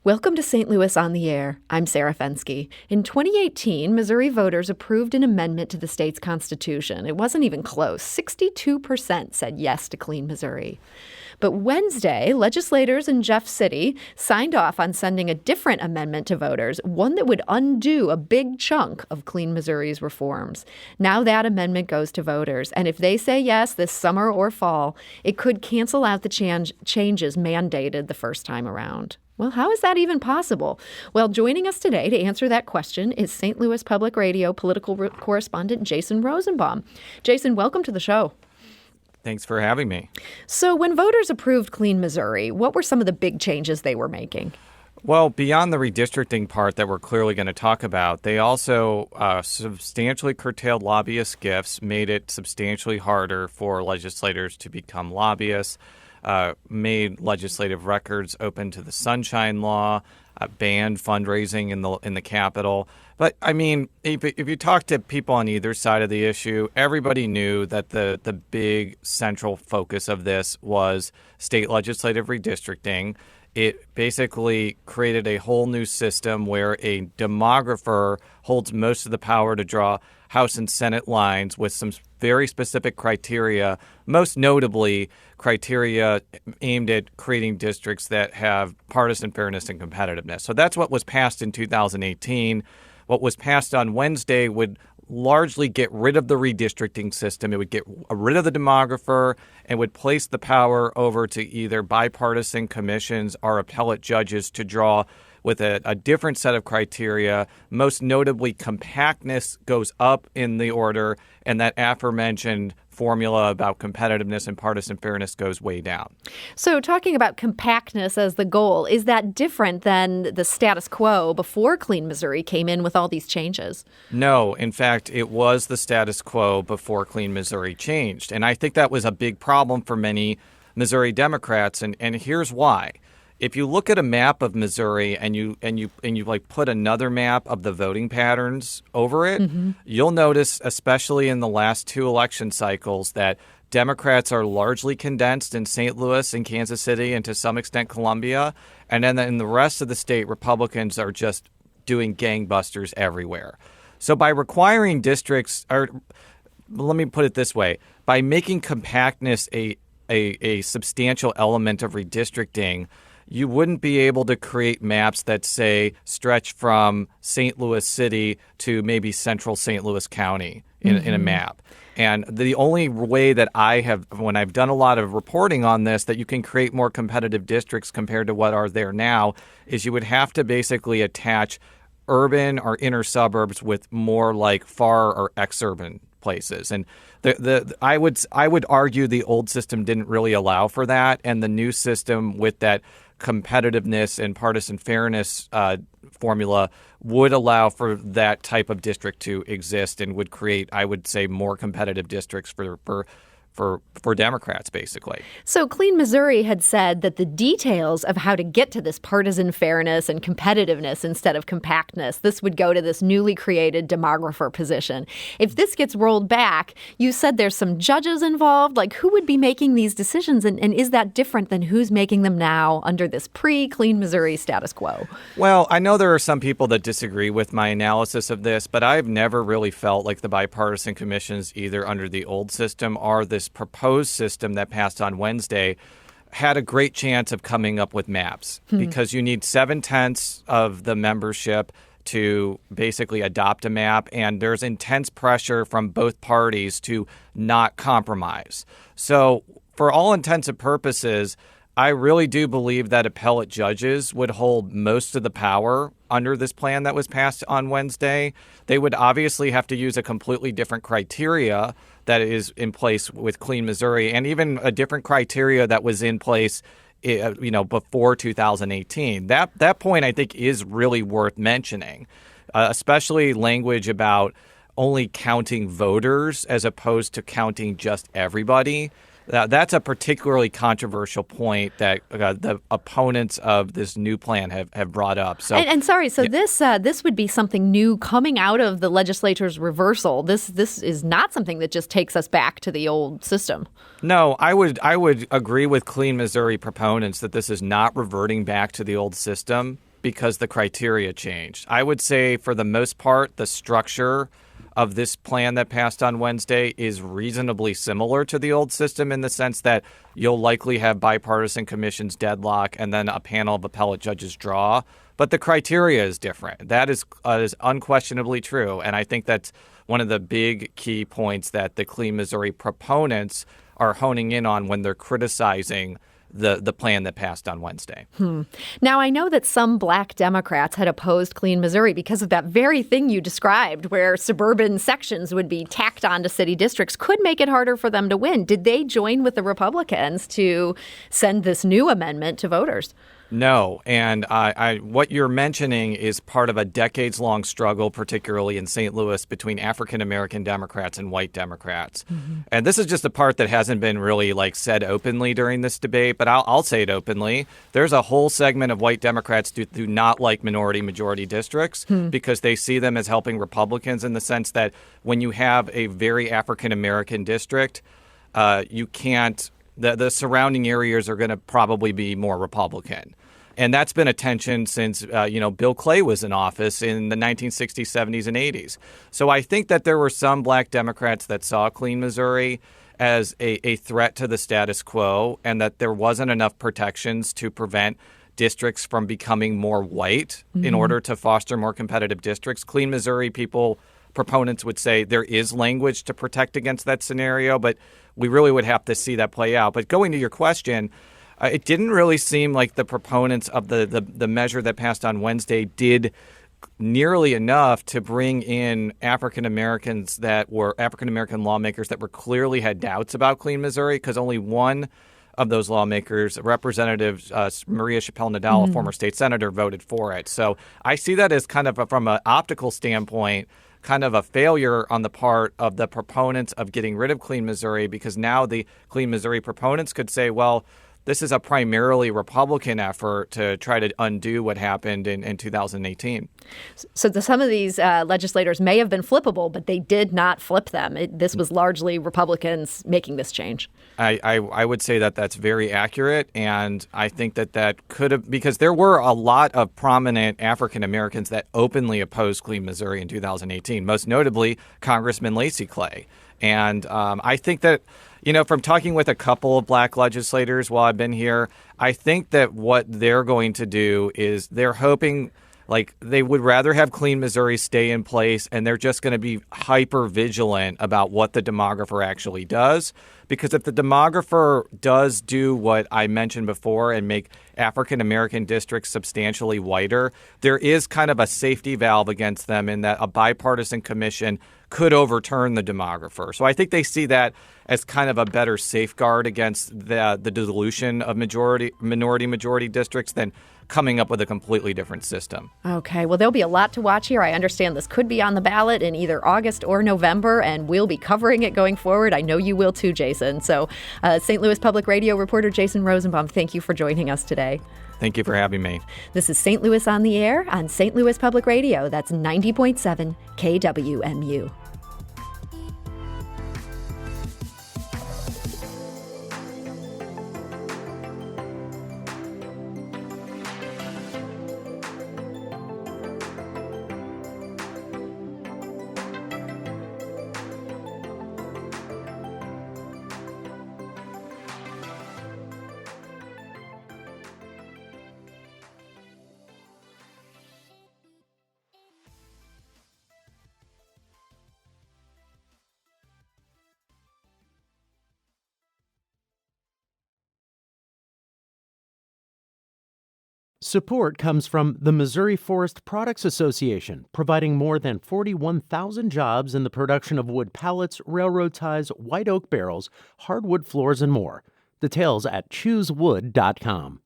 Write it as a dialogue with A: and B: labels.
A: Welcome to St. Louis on the Air. I'm Sarah Fenske. In 2018, Missouri voters approved an amendment to the state's constitution. It wasn't even close. 62% said yes to Clean Missouri. But Wednesday, legislators in Jeff City signed off on sending a different amendment to voters, one that would undo a big chunk of Clean Missouri's reforms. Now that amendment goes to voters, and if they say yes this summer or fall, it could cancel out the changes mandated the first time around. Well, how is that even possible? Well, joining us today to answer that question is St. Louis Public Radio political correspondent Jason Rosenbaum. Jason, welcome to the show.
B: Thanks for having me.
A: So when voters approved Clean Missouri, what were some of the big changes they were making?
B: Well, beyond the redistricting part that we're clearly going to talk about, they also substantially curtailed lobbyist gifts, made it substantially harder for legislators to become lobbyists, made legislative records open to the Sunshine Law, banned fundraising in the Capitol. But, I mean, if you talk to people on either side of the issue, everybody knew that the big central focus of this was state legislative redistricting. It basically created a whole new system where a demographer holds most of the power to draw House and Senate lines with some very specific criteria, most notably criteria aimed at creating districts that have partisan fairness and competitiveness. So that's what was passed in 2018. What was passed on Wednesday would largely get rid of the redistricting system. It would get rid of the demographer and would place the power over to either bipartisan commissions or appellate judges to draw with a different set of criteria. Most notably, compactness goes up in the order, and that aforementioned formula about competitiveness and partisan fairness goes way down.
A: So talking about compactness as the goal, is that different than the status quo before Clean Missouri came in with all these changes?
B: No. In fact, it was the status quo before Clean Missouri changed. And I think that was a big problem for many Missouri Democrats. And here's why. If you look at a map of Missouri and you like put another map of the voting patterns over it, you'll notice, especially in the last two election cycles, that Democrats are largely condensed in St. Louis and Kansas City and to some extent Columbia. And then in the rest of the state, Republicans are just doing gangbusters everywhere. So by requiring districts, or let me put it this way, by making compactness a substantial element of redistricting, you wouldn't be able to create maps that, say, stretch from St. Louis City to maybe central St. Louis County in a map. And the only way that I have, when I've done a lot of reporting on this, that you can create more competitive districts compared to what are there now, is you would have to basically attach urban or inner suburbs with more like far or exurban places. And I would argue the old system didn't really allow for that, and the new system with that competitiveness and partisan fairness formula would allow for that type of district to exist and would create, I would say, more competitive districts for Democrats, basically.
A: So Clean Missouri had said that the details of how to get to this partisan fairness and competitiveness instead of compactness, this would go to this newly created demographer position. If this gets rolled back, you said there's some judges involved. Like, who would be making these decisions? And is that different than who's making them now under this pre-Clean Missouri status quo?
B: Well, I know there are some people that disagree with my analysis of this, but I've never really felt like the bipartisan commissions, either under the old system or this proposed system that passed on Wednesday, had a great chance of coming up with maps because you need 7/10 of the membership to basically adopt a map, and there's intense pressure from both parties to not compromise. So for all intents and purposes, I really do believe that appellate judges would hold most of the power under this plan that was passed on Wednesday. They would obviously have to use a completely different criteria that is in place with Clean Missouri, and even a different criteria that was in place, before 2018. That point, I think, is really worth mentioning, especially language about only counting voters as opposed to counting just everybody. That's a particularly controversial point that the opponents of this new plan have brought up. So,
A: this would be something new coming out of the legislature's reversal. This is not something that just takes us back to the old system.
B: No, I would agree with Clean Missouri proponents that this is not reverting back to the old system. because the criteria changed. I would say for the most part, the structure of this plan that passed on Wednesday is reasonably similar to the old system in the sense that you'll likely have bipartisan commissions deadlock and then a panel of appellate judges draw. But the criteria is different. That is unquestionably true. And I think that's one of the big key points that the Clean Missouri proponents are honing in on when they're criticizing the plan that passed on Wednesday.
A: Now, I know that some Black Democrats had opposed Clean Missouri because of that very thing you described, where suburban sections would be tacked onto city districts, could make it harder for them to win. Did they join with the Republicans to send this new amendment to voters?
B: No. And what you're mentioning is part of a decades-long struggle, particularly in St. Louis, between African-American Democrats and white Democrats. And this is just a part that hasn't been really said openly during this debate, but I'll say it openly. There's a whole segment of white Democrats who do not like minority-majority districts because they see them as helping Republicans in the sense that when you have a very African-American district, you can't the surrounding areas are going to probably be more Republican. And that's been a tension since, Bill Clay was in office in the 1960s, 70s, and 80s. So I think that there were some Black Democrats that saw Clean Missouri as a threat to the status quo and that there wasn't enough protections to prevent districts from becoming more white in order to foster more competitive districts. Clean Missouri proponents would say there is language to protect against that scenario, but we really would have to see that play out. But going to your question, it didn't really seem like the proponents of the measure that passed on Wednesday did nearly enough to bring in African American lawmakers that clearly had doubts about Clean Missouri, because only one of those lawmakers, Representative Maria Chappelle-Nadal, a former state senator, voted for it. So I see that as kind of from an optical standpoint, kind of a failure on the part of the proponents of getting rid of Clean Missouri, because now the Clean Missouri proponents could say, well, this is a primarily Republican effort to try to undo what happened in 2018.
A: So some of these legislators may have been flippable, but they did not flip them. This was largely Republicans making this change.
B: I would say that that's very accurate. And I think that could have, because there were a lot of prominent African Americans that openly opposed Clean Missouri in 2018, most notably Congressman Lacy Clay. And I think that, from talking with a couple of Black legislators while I've been here, I think that what they're going to do is they're hoping, they would rather have Clean Missouri stay in place, and they're just going to be hyper vigilant about what the demographer actually does. Because if the demographer does do what I mentioned before and make African American districts substantially whiter, there is kind of a safety valve against them in that a bipartisan commission could overturn the demographer. So I think they see that as kind of a better safeguard against the dilution of minority-majority districts than coming up with a completely different system.
A: Okay, well, there'll be a lot to watch here. I understand this could be on the ballot in either August or November, and we'll be covering it going forward. I know you will too, Jason. So St. Louis Public Radio reporter Jason Rosenbaum, thank you for joining us today.
B: Thank you for having me.
A: This is St. Louis on the Air on St. Louis Public Radio. That's 90.7 KWMU.
C: Support comes from the Missouri Forest Products Association, providing more than 41,000 jobs in the production of wood pallets, railroad ties, white oak barrels, hardwood floors, and more. Details at choosewood.com.